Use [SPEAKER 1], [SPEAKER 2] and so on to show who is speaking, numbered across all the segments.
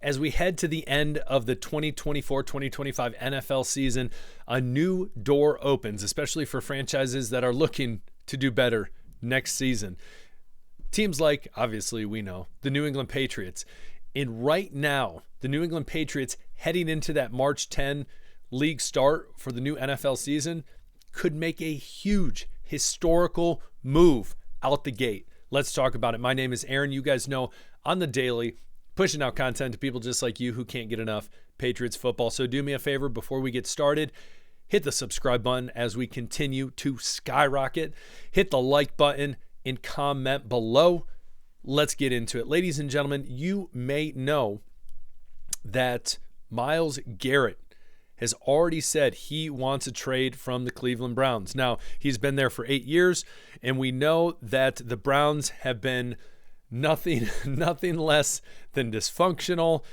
[SPEAKER 1] as we head to the end of the 2024-2025 NFL season, a new door opens, especially for franchises that are looking to do better next season. Teams like, obviously we know, the New England Patriots. And right now, the New England Patriots heading into that March 10 league start for the new NFL season could make a huge historical move out the gate. Let's talk about it. My name is Aaron. You guys know on the daily, pushing out content to people just like you who can't get enough Patriots football. So do me a favor before we get started. Hit the subscribe button as we continue to skyrocket. Hit the like button and comment below. Let's get into it. Ladies and gentlemen, you may know that Myles Garrett has already said he wants a trade from the Cleveland Browns. Now, he's been there for 8 years, and we know that the Browns have been nothing less than dysfunctional.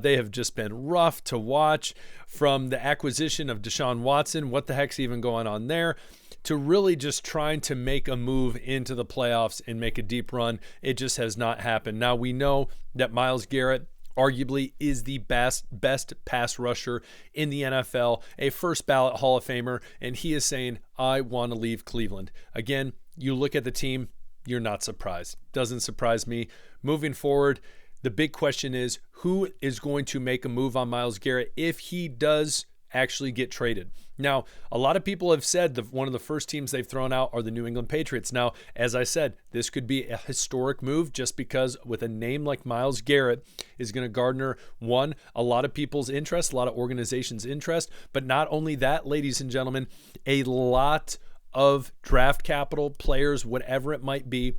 [SPEAKER 1] They have just been rough to watch, from the acquisition of Deshaun Watson, what the heck's even going on there, to really just trying to make a move into the playoffs and make a deep run. It just has not happened. Now, we know that Myles Garrett arguably is the best pass rusher in the NFL, a first ballot Hall of Famer, and he is saying, I want to leave Cleveland. Again, you look at the team, you're not surprised. Doesn't surprise me. Moving forward, the big question is, who is going to make a move on Myles Garrett if he does actually get traded? Now, a lot of people have said one of the first teams they've thrown out are the New England Patriots. Now, as I said, this could be a historic move just because with a name like Myles Garrett is going to garner, one, a lot of people's interest, a lot of organizations' interest, but not only that, ladies and gentlemen, a lot of draft capital, players, whatever it might be.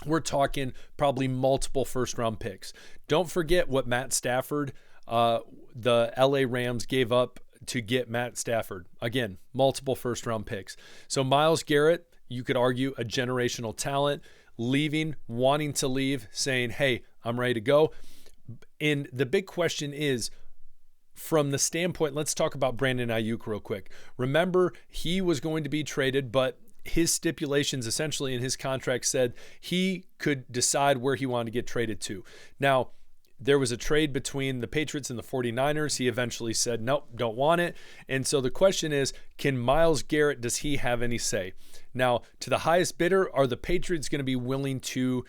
[SPEAKER 1] We're talking probably multiple first-round picks. Don't forget what Matt Stafford, the LA Rams gave up to get Matt Stafford. Again, multiple first-round picks. So Myles Garrett, you could argue a generational talent, leaving, wanting to leave, saying, hey, I'm ready to go. And the big question is, from the standpoint, let's talk about Brandon Ayuk real quick. Remember, he was going to be traded, but his stipulations essentially in his contract said he could decide where he wanted to get traded to. Now, there was a trade between the Patriots and the 49ers. He eventually said, nope, don't want it. And so the question is, can Myles Garrett, does he have any say? Now, to the highest bidder, are the Patriots going to be willing to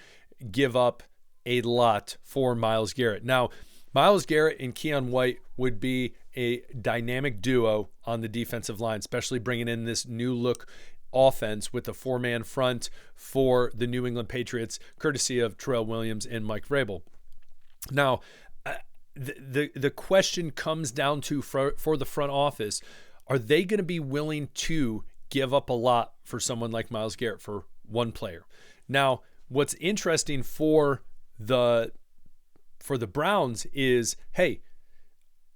[SPEAKER 1] give up a lot for Myles Garrett? Now, Myles Garrett and Keion White would be a dynamic duo on the defensive line, especially bringing in this new look offense with a four-man front for the New England Patriots, courtesy of Terrell Williams and Mike Vrabel. Now, the question comes down to for the front office, are they going to be willing to give up a lot for someone like Myles Garrett for one player? Now, what's interesting for the Browns is, hey,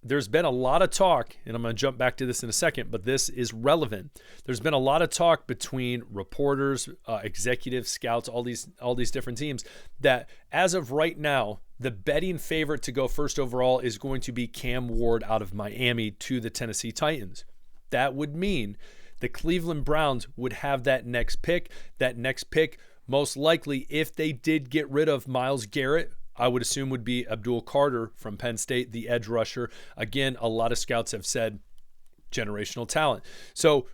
[SPEAKER 1] there's been a lot of talk, and I'm going to jump back to this in a second, but this is relevant. There's been a lot of talk between reporters, executives, scouts, all these different teams, that as of right now, the betting favorite to go first overall is going to be Cam Ward out of Miami to the Tennessee Titans. That would mean the Cleveland Browns would have that next pick. That next pick, most likely, if they did get rid of Myles Garrett, I would assume would be Abdul Carter from Penn State, the edge rusher. Again, a lot of scouts have said generational talent. So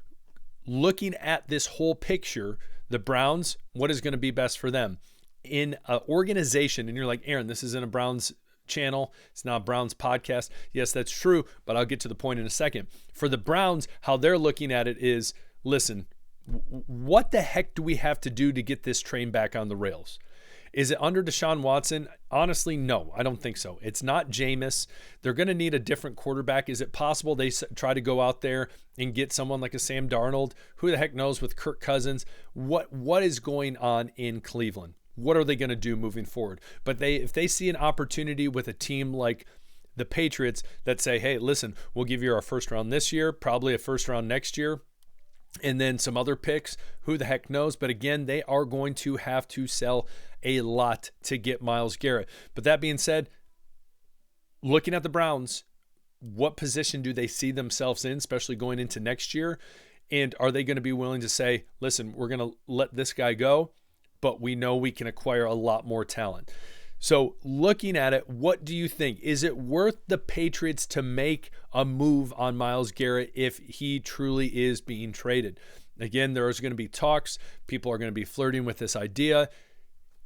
[SPEAKER 1] looking at this whole picture, the Browns, what is going to be best for them? In an organization, and you're like, Aaron, this isn't a Browns channel. It's not a Browns podcast. Yes, that's true, but I'll get to the point in a second. For the Browns, how they're looking at it is, listen, what the heck do we have to do to get this train back on the rails? Is it under Deshaun Watson? Honestly, no, I don't think so. It's not Jameis. They're going to need a different quarterback. Is it possible they try to go out there and get someone like a Sam Darnold? Who the heck knows with Kirk Cousins? What is going on in Cleveland? What are they going to do moving forward? But if they see an opportunity with a team like the Patriots that say, hey, listen, we'll give you our first round this year, probably a first round next year, and then some other picks, who the heck knows? But again, they are going to have to sell a lot to get Myles Garrett. But that being said, looking at the Browns, what position do they see themselves in, especially going into next year? And are they going to be willing to say, listen, we're going to let this guy go, but we know we can acquire a lot more talent? So looking at it, what do you think? Is it worth the Patriots to make a move on Myles Garrett if he truly is being traded? Again, there's going to be talks. People are going to be flirting with this idea.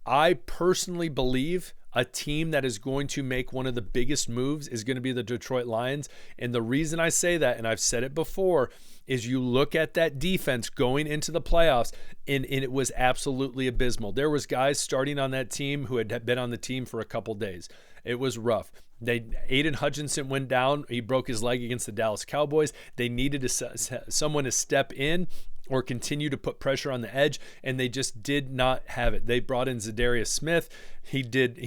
[SPEAKER 1] I personally believe a team that is going to make one of the biggest moves is going to be the Detroit Lions. And the reason I say that, and I've said it before, is you look at that defense going into the playoffs, and it was absolutely abysmal. There was guys starting on that team who had been on the team for a couple days. It was rough. Aiden Hutchinson went down. He broke his leg against the Dallas Cowboys. They needed someone to step in or continue to put pressure on the edge, and they just did not have it. They brought in Zadarius Smith. He did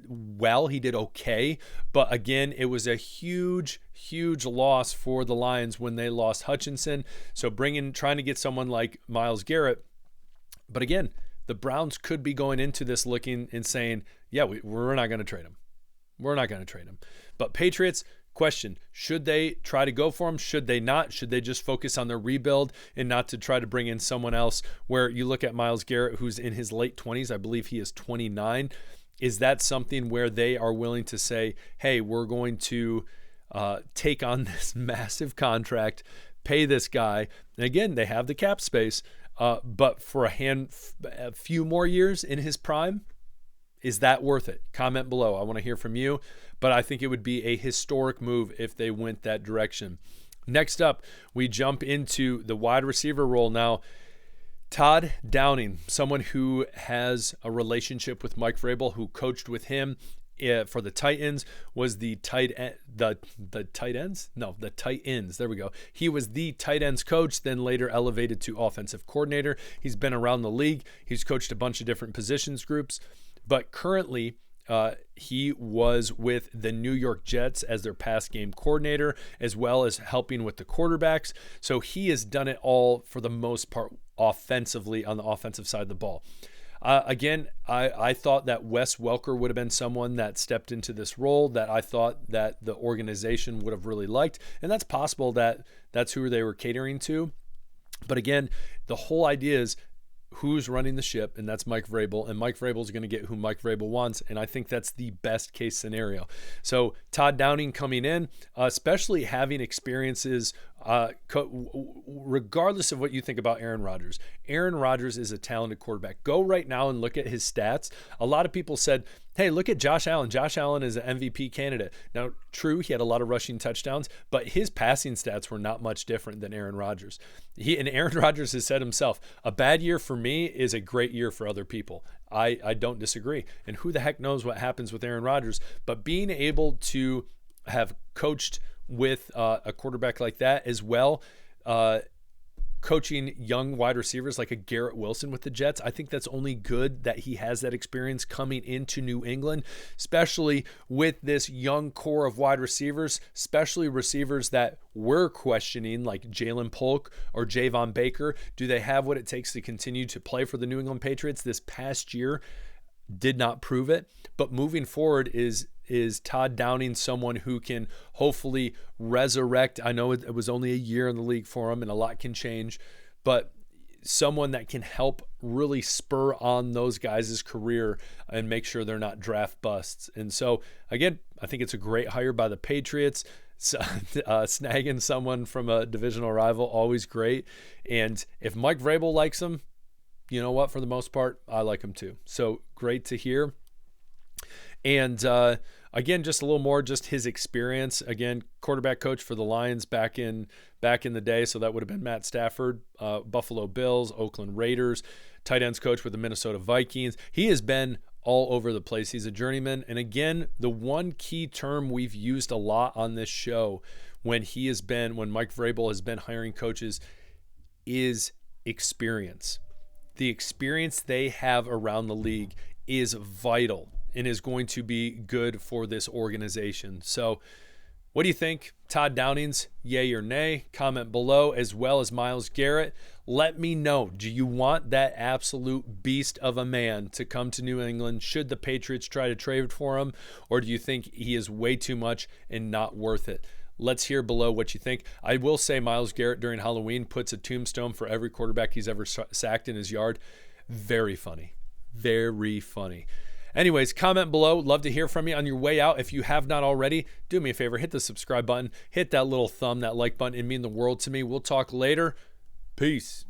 [SPEAKER 1] well. He did okay, but again, it was a huge loss for the Lions when they lost Hutchinson. So trying to get someone like Myles Garrett, but again, the Browns could be going into this looking and saying, yeah, we're not going to trade him. We're not going to trade him. But Patriots, question, should they try to go for him? Should they not? Should they just focus on their rebuild and not to try to bring in someone else? Where you look at Myles Garrett, who's in his late 20s, I believe he is 29. Is that something where they are willing to say, hey, we're going to take on this massive contract, pay this guy? And again, they have the cap space, but for a few more years in his prime, is that worth it? Comment below. I want to hear from you, but I think it would be a historic move if they went that direction. Next up, we jump into the wide receiver role now. Todd Downing, someone who has a relationship with Mike Vrabel, who coached with him for the Titans, was the tight ends. There we go. He was the tight ends coach, then later elevated to offensive coordinator. He's been around the league. He's coached a bunch of different positions groups. But currently, he was with the New York Jets as their pass game coordinator, as well as helping with the quarterbacks. So he has done it all for the most part offensively on the offensive side of the ball. Again, I thought that Wes Welker would have been someone that stepped into this role that I thought that the organization would have really liked. And that's possible that that's who they were catering to. But again, the whole idea is who's running the ship, and that's Mike Vrabel, and Mike Vrabel is going to get who Mike Vrabel wants, and I think that's the best case scenario. So Todd Downing coming in, especially having experiences, regardless of what you think about Aaron Rodgers. Aaron Rodgers is a talented quarterback. Go right now and look at his stats. A lot of people said, hey, look at Josh Allen. Josh Allen is an MVP candidate. Now, true, he had a lot of rushing touchdowns, but his passing stats were not much different than Aaron Rodgers. And Aaron Rodgers has said himself, a bad year for me is a great year for other people. I don't disagree. And who the heck knows what happens with Aaron Rodgers, but being able to have coached with a quarterback like that as well, coaching young wide receivers like a Garrett Wilson with the Jets, I think that's only good that he has that experience coming into New England, especially with this young core of wide receivers, especially receivers that we're questioning like Jalen Polk or Javon Baker. Do they have what it takes to continue to play for the New England Patriots? This past year did not prove it, but moving forward is Todd Downing someone who can hopefully resurrect? I know it was only a year in the league for him and a lot can change, but someone that can help really spur on those guys' career and make sure they're not draft busts. And so, again, I think it's a great hire by the Patriots. Snagging someone from a divisional rival, always great. And if Mike Vrabel likes him, you know what? For the most part, I like him too. So great to hear. And again, just a little more, just his experience. Again, quarterback coach for the Lions back in the day. So that would have been Matt Stafford, Buffalo Bills, Oakland Raiders, tight ends coach with the Minnesota Vikings. He has been all over the place. He's a journeyman. And again, the one key term we've used a lot on this show when Mike Vrabel has been hiring coaches is experience. The experience they have around the league is vital and is going to be good for this organization. So what do you think? Todd Downing's yay or nay? Comment below, as well as Myles Garrett. Let me know. Do you want that absolute beast of a man to come to New England? Should the Patriots try to trade for him? Or do you think he is way too much and not worth it? Let's hear below what you think. I will say Myles Garrett during Halloween puts a tombstone for every quarterback he's ever sacked in his yard. Very funny. Very funny. Anyways, comment below. Love to hear from you on your way out. If you have not already, do me a favor, hit the subscribe button, hit that little thumb, that like button. It means the world to me. We'll talk later. Peace.